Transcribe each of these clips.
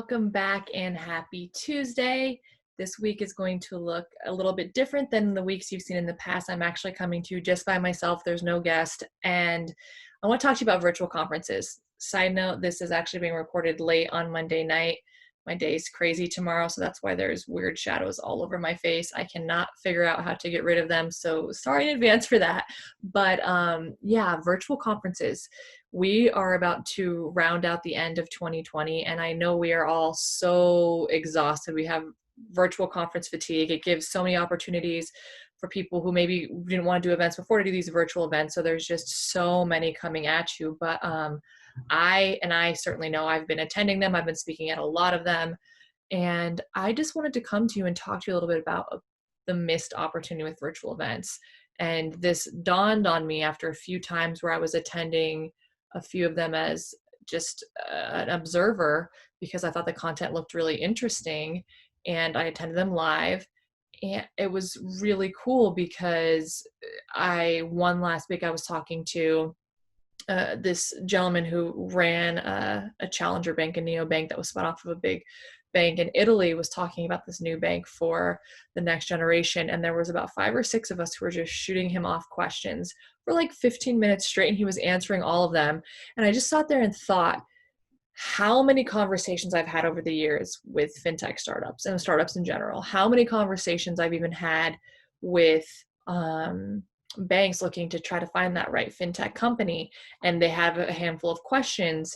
welcome back and happy Tuesday. This week is going to look a little bit different than the weeks you've seen in the past. I'm actually coming to you just by myself. There's no guest. And I want to talk to you about virtual conferences. Side note, this is actually being recorded late on Monday night. My day's crazy tomorrow, so that's why there's weird shadows all over my face. I cannot figure out how to get rid of them, so sorry in advance for that. But yeah, virtual conferences. We are about to round out the end of 2020, and I know we are all so exhausted. We have virtual conference fatigue. It gives so many opportunities for people who maybe didn't want to do events before to do these virtual events. So there's just so many coming at you. But I certainly know I've been attending them. I've been speaking at a lot of them. And I just wanted to come to you and talk to you a little bit about the missed opportunity with virtual events. And this dawned on me after a few times where I was attending a few of them as just an observer because I thought the content looked really interesting, and I attended them live. And it was really cool because one last week I was talking to this gentleman who ran a challenger bank, a neobank that was spun off of a big bank in Italy, was talking about this new bank for the next generation. And there was about 5 or 6 of us who were just shooting him off questions for like 15 minutes straight, and he was answering all of them. And I just sat there and thought how many conversations I've had over the years with fintech startups and startups in general, how many conversations I've even had with banks looking to try to find that right fintech company, and they have a handful of questions.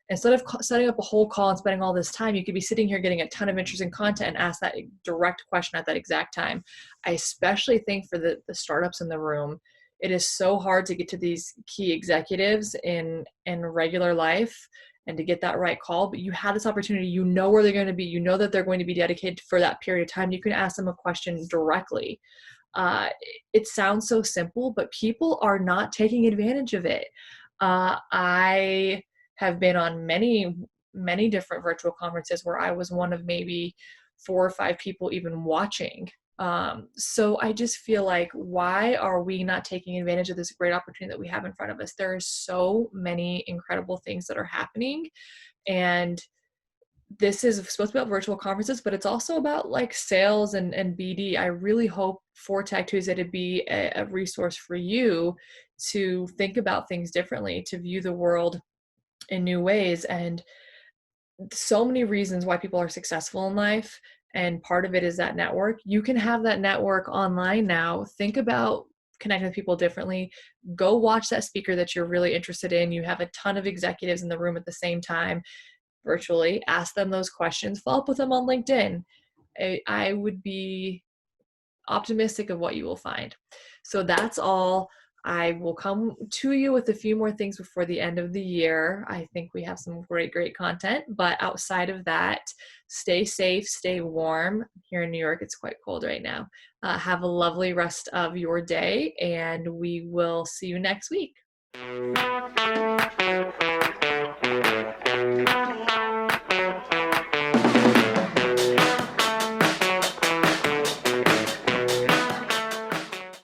Instead of setting up a whole call and spending all this time, you could be sitting here getting a ton of interesting content and ask that direct question at that exact time. I especially think for the startups in the room, it is so hard to get to these key executives in regular life and to get that right call, but you have this opportunity. You know where they're going to be. You know that they're going to be dedicated for that period of time. You can ask them a question directly. It sounds so simple, but people are not taking advantage of it. I have been on many, many different virtual conferences where I was one of maybe 4 or 5 people even watching. So I just feel like, why are we not taking advantage of this great opportunity that we have in front of us? There are so many incredible things that are happening, and this is supposed to be about virtual conferences, but it's also about like sales and BD. I really hope for Tech Tuesday to be a resource for you to think about things differently, to view the world in new ways. And so many reasons why people are successful in life, and part of it is that network. You can have that network online now. Think about connecting with people differently. Go watch that speaker that you're really interested in. You have a ton of executives in the room at the same time virtually. Ask them those questions. Follow up with them on LinkedIn. I would be optimistic of what you will find. So that's all. I will come to you with a few more things before the end of the year. I think we have some great content, but outside of that, stay safe, stay warm. Here in New York, it's quite cold right now. Have a lovely rest of your day, and we will see you next week.